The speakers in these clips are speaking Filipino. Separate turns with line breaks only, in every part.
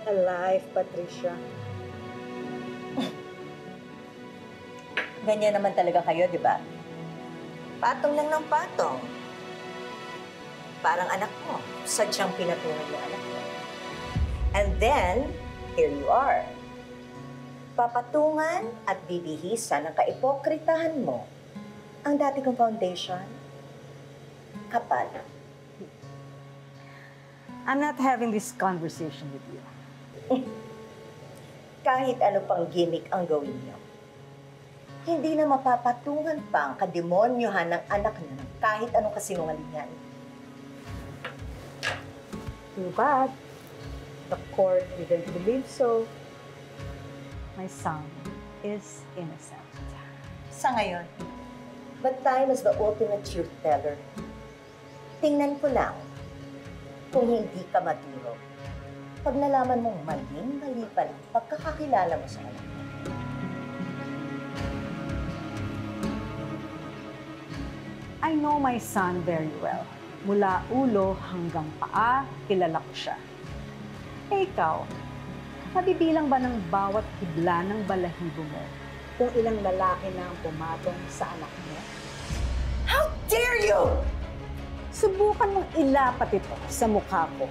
alive, Patricia.
Ganyan naman talaga kayo, di ba? Patong lang ng patong. Parang anak mo. Sadyang pinatungan yung anak mo. And then, here you are. Papatungan at bibihisan ng kaipokritahan mo ang dati kong foundation. Kapal.
I'm not having this conversation with you.
Kahit ano pang gimmick ang gawin niyo, hindi na mapapatungan pa ang kademonyohan ng anak niyo ng kahit anong kasinungalingan.
Too bad. The court didn't believe so. My son is innocent.
Sa ngayon, but time is the ultimate truth teller. Tingnan ko lang kung hindi ka maturo. Pag nalaman mong maling-mali pa lang pagkakakilala mo sa anak mo.
I know my son very well. Mula ulo hanggang paa, kilala ko siya. Eh ikaw, mabibilang ba ng bawat hibla ng balahibo mo kung ilang lalaki na ang pumatong sa anak mo?
How dare you!
Subukan mong ilapat ito sa mukha ko.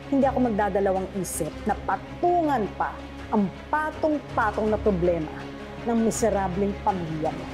Hindi ako magdadalawang isip na patungan pa ang patong-patong na problema ng miserableng pamilya mo.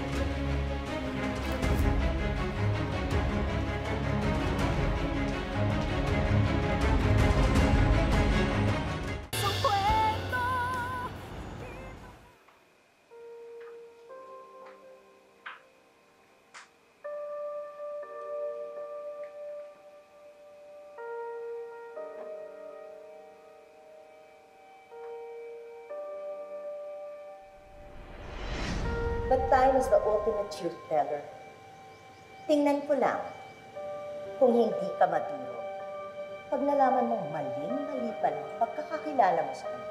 But time is the ultimate truth teller. Tingnan ko lang kung hindi ka maturo. Pag nalaman mong maling-mali pa lang pagkakakilala mo sa anak.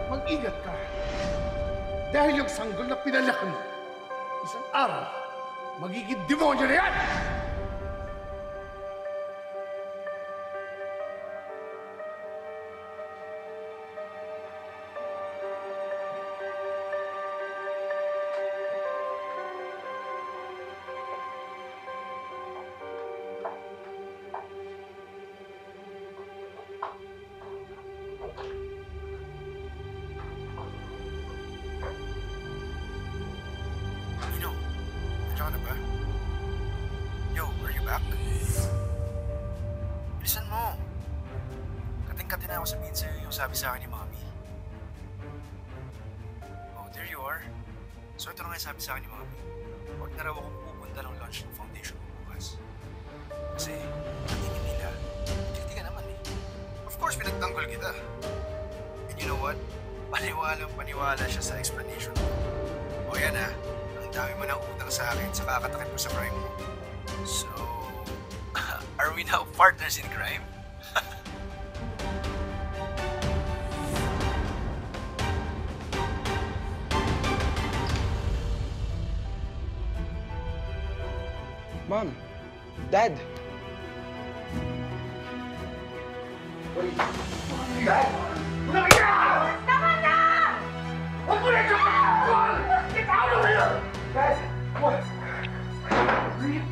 Mag-ingat ka. Dahil yung sanggol na pinalaki mo, isang araw, magiging demonyo na yan!
Nandiyan ka na ba? Yo, are you back? Bilisan mo. Kating-kati na ako sabihin sa'yo yung sabi sa akin ni Mami. Oh, there you are. So ito na nga yung sabi sa akin ni Mami. Huwag na raw akong pupunta ng launch ng foundation ko bukas. Kasi, katingin nila, guilty ka naman eh. Of course, pinagtanggol kita. And you know what? Paniwalang-paniwala siya sa explanation ko. O yan ah. Ang dami mo ng utang sa akin sa kakatakit mo sa crime mo. So, are we now partners in crime?
Mom, Dad.
Dad! Tama na! Huwag mo na ito! Get out of here! Dad, what? Rape?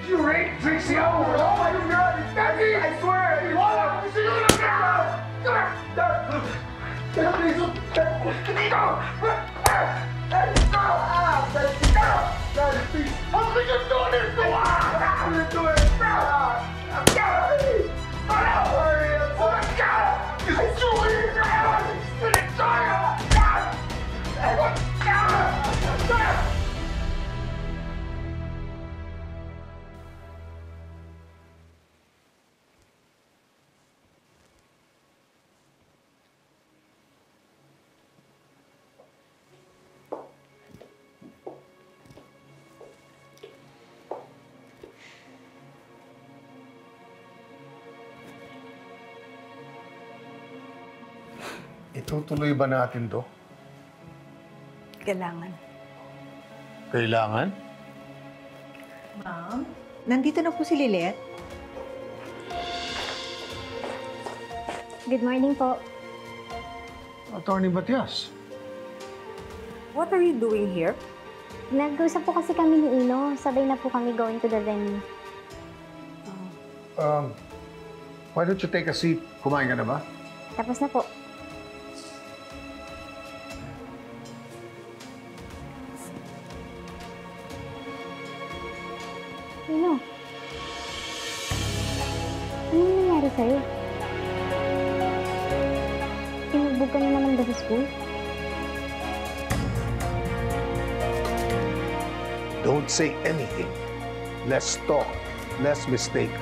You raped Trixie Howard? Oh my God! Daddy! I swear! Wala! Gusto nyo lang ka! Dad! Dad, please! Dito! Dad, go! Dad, please! How could you do this to us? How could you do it? I'm sorry! Hurry! Oh my God! I swear! Let it die! Itutuloy ba natin to?
Kailangan.
Kailangan?
Ma'am, nandito na po si Lilet.
Good morning po.
Attorney Matias.
What are you doing here?
Nag-usap po kasi kami ni Ino. Sabay na po kami going to the venue.
Why don't you take a seat? Kumain ka na ba?
Tapos na po. Ino? Anong nangyari sa'yo? Tinugbog ka na naman ba sa school?
Don't say anything. Less talk, less mistake.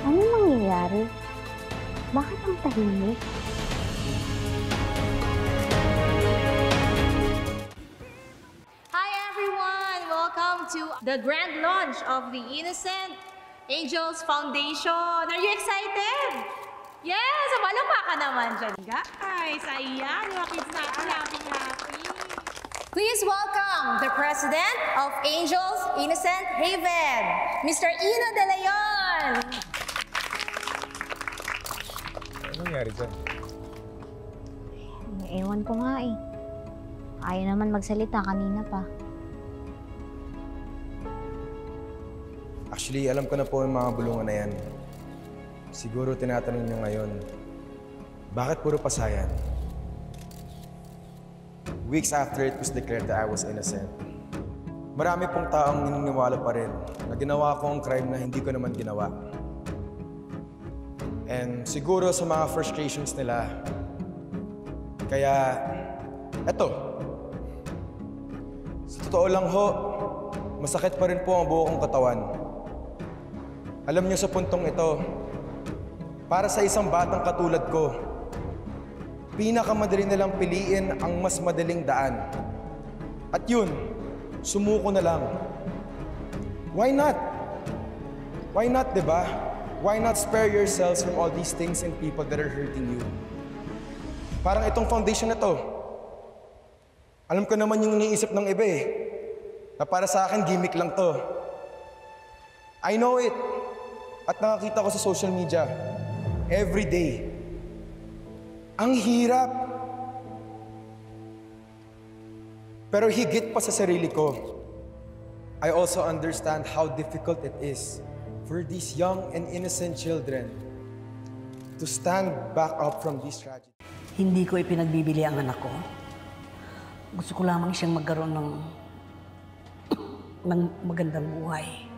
Anong nangyayari? Bakit ang tahimik?
Hi everyone! Welcome to the grand launch of the Innocent Angels Foundation. Are you excited? Yes! Malapa ka naman dyan, guys. Ayan, mga kids natin, happy. Please welcome the President of Angels Innocent Haven, Mr. Ino De Leon.
Ano nangyari dyan?
Ewan ko nga eh. Ayaw naman magsalita kanina pa.
Actually, alam ko na po yung mga bulungan na yan. Siguro tinatanong niyo ngayon, bakit puro pasayan? Weeks after it was declared that I was innocent, marami pong taong naniniwala pa rin na ginawa ko ang crime na hindi ko naman ginawa. And siguro sa mga frustrations nila, kaya eto, sa totoo lang ho, masakit pa rin po ang buo kong katawan. Alam niyo sa puntong ito, para sa isang batang katulad ko, pinakamadali nilang piliin ang mas madaling daan. At yun, sumuko na lang. Why not? Why not, diba? Why not spare yourselves from all these things and people that are hurting you? Parang itong foundation na to. Alam ko naman yung iniisip ng iba eh. Na para sa akin, gimmick lang to. I know it. At nakakita ko sa social media. Every day. Ang hirap. Pero higit pa sa sarili ko, I also understand how difficult it is for these young and innocent children to stand back up from this tragedy.
Hindi ko ipinagbibili ang anak ko. Gusto ko lamang siyang magkaroon ng magandang buhay.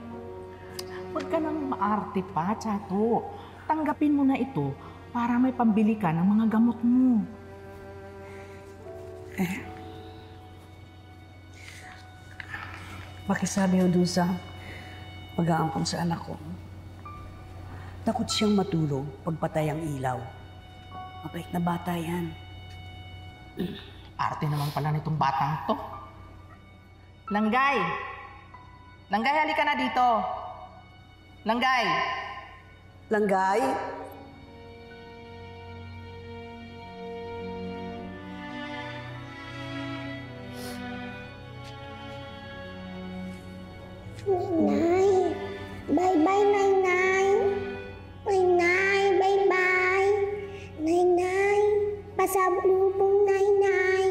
Huwag ka nang maarte pa, Chato. Tanggapin mo na ito para may pambili ka ng mga gamot mo.
Pakisabi ho dun sa pag-aampon sa anak ko. Takot siyang matulog pagpatay ang ilaw. Mabait na bata yan.
Arte naman pala nitong batang to. Langgay! Langgay, halika na dito. Langgay!
Langgay?
Nay, bye-bye, Nay-Nay. Nay-Nay, bye-bye. Nay-Nay, pasalubong, Nay-Nay.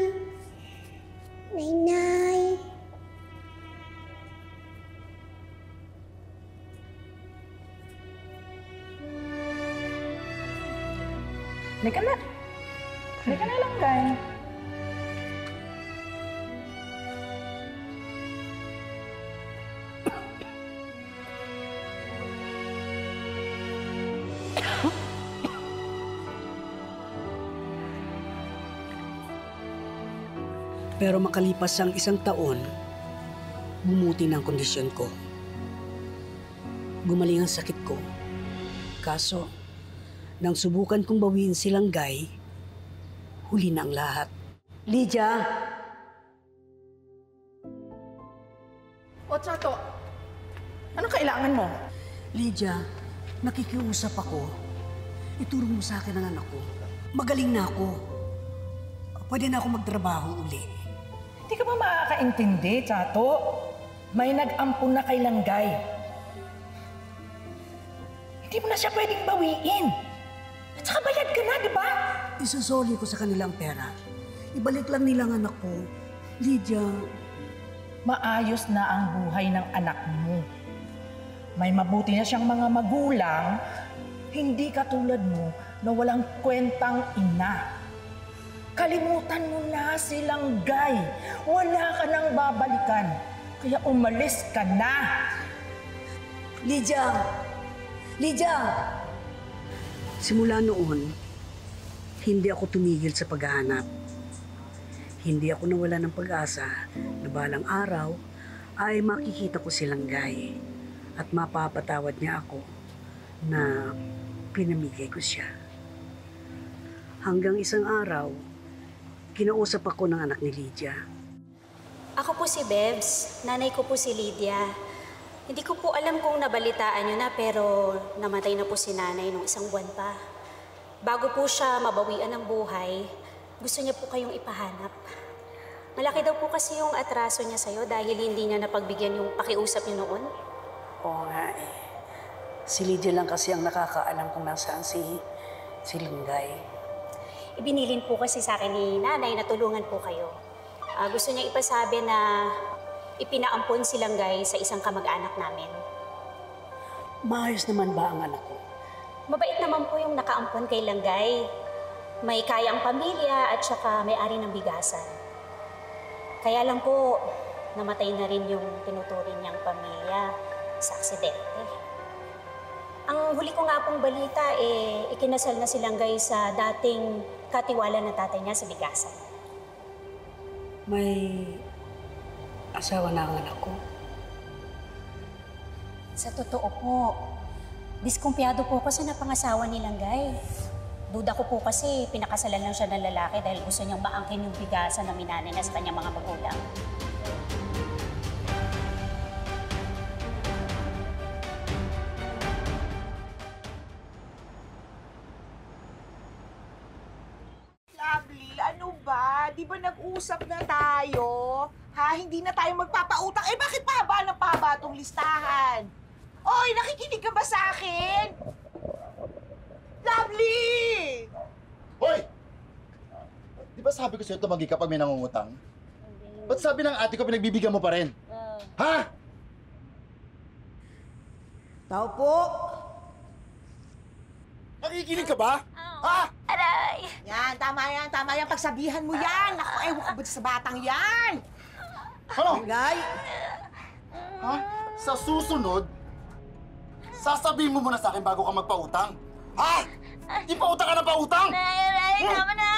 Nay-Nay.
Halika na. Halika na, Langgay.
Pero makalipas ang 1 taon, bumuti na ang kondisyon ko. Gumaling ang sakit ko. Kaso, nang subukan kong bawiin si Langgay, huli na ang lahat. Lydia!
O, Chato, anong kailangan mo?
Lydia, nakikiusap ako. Ituro mo sa akin ang anak ko. Magaling na ako. Pwede na ako magtrabaho uli.
Hindi ka ba makakaintindi, Chato? May nag-ampun na kay Langgay. Hindi mo na siya pwedeng bawiin. At saka bayad ka na, di ba?
Isusoli ko sa kanilang pera. Ibalik lang nilang anak ko. Lydia.
Maayos na ang buhay ng anak mo. May mabuti na siyang mga magulang, hindi katulad mo na walang kwentang ina. Kalimutan mo na silang Gay. Wala ka nang babalikan. Kaya umalis ka na.
Lydia! Lydia! Simula noon, hindi ako tumigil sa paghahanap. Hindi ako nawala ng pag-asa na balang araw ay makikita ko silang Gay at mapapatawad niya ako na pinamigay ko siya. Hanggang isang araw, kinausap ako ng anak ni Lydia.
Ako po si Bebs, nanay ko po si Lydia. Hindi ko po alam kung nabalitaan niyo na pero namatay na po si nanay nung isang buwan pa. Bago po siya mabawian ng buhay, gusto niya po kayong ipahanap. Malaki daw po kasi yung atraso niya sa'yo dahil hindi niya napagbigyan yung pakiusap niyo noon.
Oo nga eh. Si Lydia lang kasi ang nakakaalam kung nasaan si Langgay.
Ibinilin po kasi sa akin ni nanay na tulungan po kayo. Gusto niya ipasabi na ipinaampon si Langgay sa isang kamag-anak namin.
Maayos naman ba ang anak ko?
Mabait naman po yung nakaampon kay Langgay. May kayang pamilya at saka may-ari ng bigasan. Kaya lang po, namatay na rin yung tinuturing niyang pamilya sa aksidente. Ang huli ko nga pong balita, ikinasal na si Langgay sa dating katiwala ng tatay niya sa bigasan.
May asawa na ang anak ko.
Sa totoo po, diskumpiyado po ako sa napangasawa ni Langgay. Duda ko po kasi pinakasalan lang siya ng lalaki dahil gusto niyang maangkin yung bigasan na minanay na sa kanyang mga magulang.
Lovely, ano ba? Di ba nag-usap na tayo? Ha? Hindi na tayo magpapautang. Eh, bakit pahaba ng pahaba itong listahan? Oy, nakikinig ka ba sa akin? Lovely!
Hoy! Di ba sabi ko sa'yo tumagi ka pag may nangungutang? Ba't sabi ng ate ko pinagbibigyan mo pa rin? Ha?
Tao po!
Nakikinig ka ba? Ha?
Aray! Yan, tama yan, tama yan. Pagsabihan mo yan. Ako, ewan ko ba sa batang yan?
Ano?
Langgay!
Ha? Sa susunod, sasabihin mo muna sa akin bago ka magpautang. Ha? Ipautang ka na pautang!
Nay, tama na!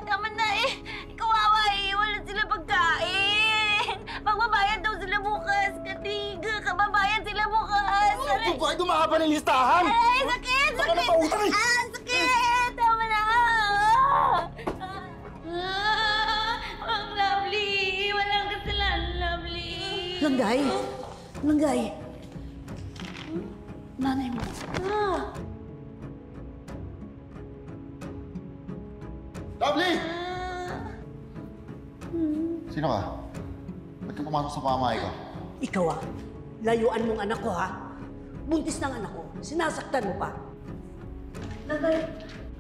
Tama na eh! Kawawa eh! Wala sila pagkain! Magbabayad daw sila bukas! Katiga! Kababayad sila bukas!
Ito ba? Dumahaba ng listahan!
Ay, sakit!
Baka na pautang eh!
Sakit! Tama na! Ang lovely! Walang kasalanan, lovely!
Langgay! Langgay! Nanay mo.
Lovely! Sino ka? Ba't ka pumasok sa pamamahay ko?
Ikaw layuan mong anak ko Buntis ng anak ko. Sinasaktan mo pa.
Langgay!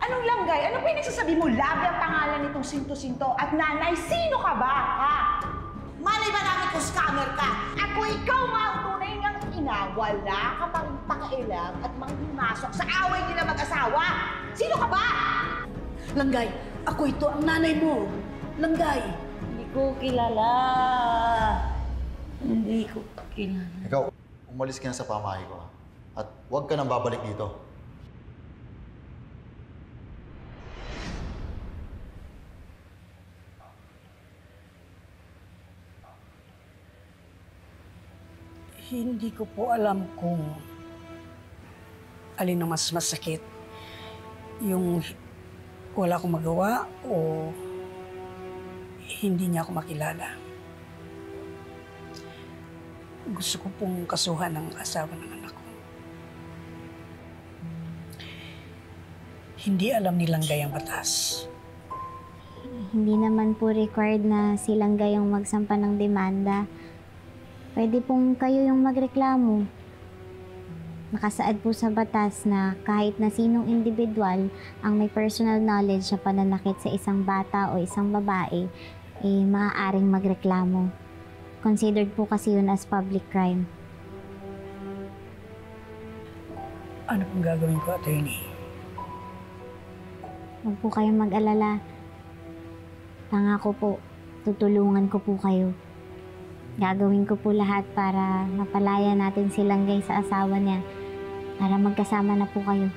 Anong Langgay? Ano pinagsasabi mo? Labi ang pangalan nitong Sinto-Sinto at nanay. Sino ka ba, ha? Malay ba namin kung scammer ka? At kung ikaw nga ang tunay niyang ina, wala ka pang pakailam at manghimasok sa away nila mag-asawa. Sino ka ba?
Langgay, ako ito ang nanay mo. Langgay.
Hindi ko kilala. Hindi ko kilala.
Ikaw, umalis ka na sa pamamahay ko. At huwag ka nang babalik dito.
Hindi ko po alam kung alin ang mas masakit. Yung wala akong magawa o hindi niya ako makilala. Gusto ko pong kasuhan ng asawa ng anak ko. Hindi alam nilang gayang batas.
Hindi naman po required na silang gayong magsampa ng demanda. Pwede pong kayo yung magreklamo. Nakasaad po sa batas na kahit na sinong individual ang may personal knowledge sa pananakit sa isang bata o isang babae, maaaring magreklamo. Considered po kasi yun as public crime.
Ano pong gagawin ko, attorney?
Huwag po kayong mag-alala. Pangako po, tutulungan ko po kayo. Gagawin ko po lahat para mapalaya natin si Langgay sa asawa niya para magkasama na po kayo.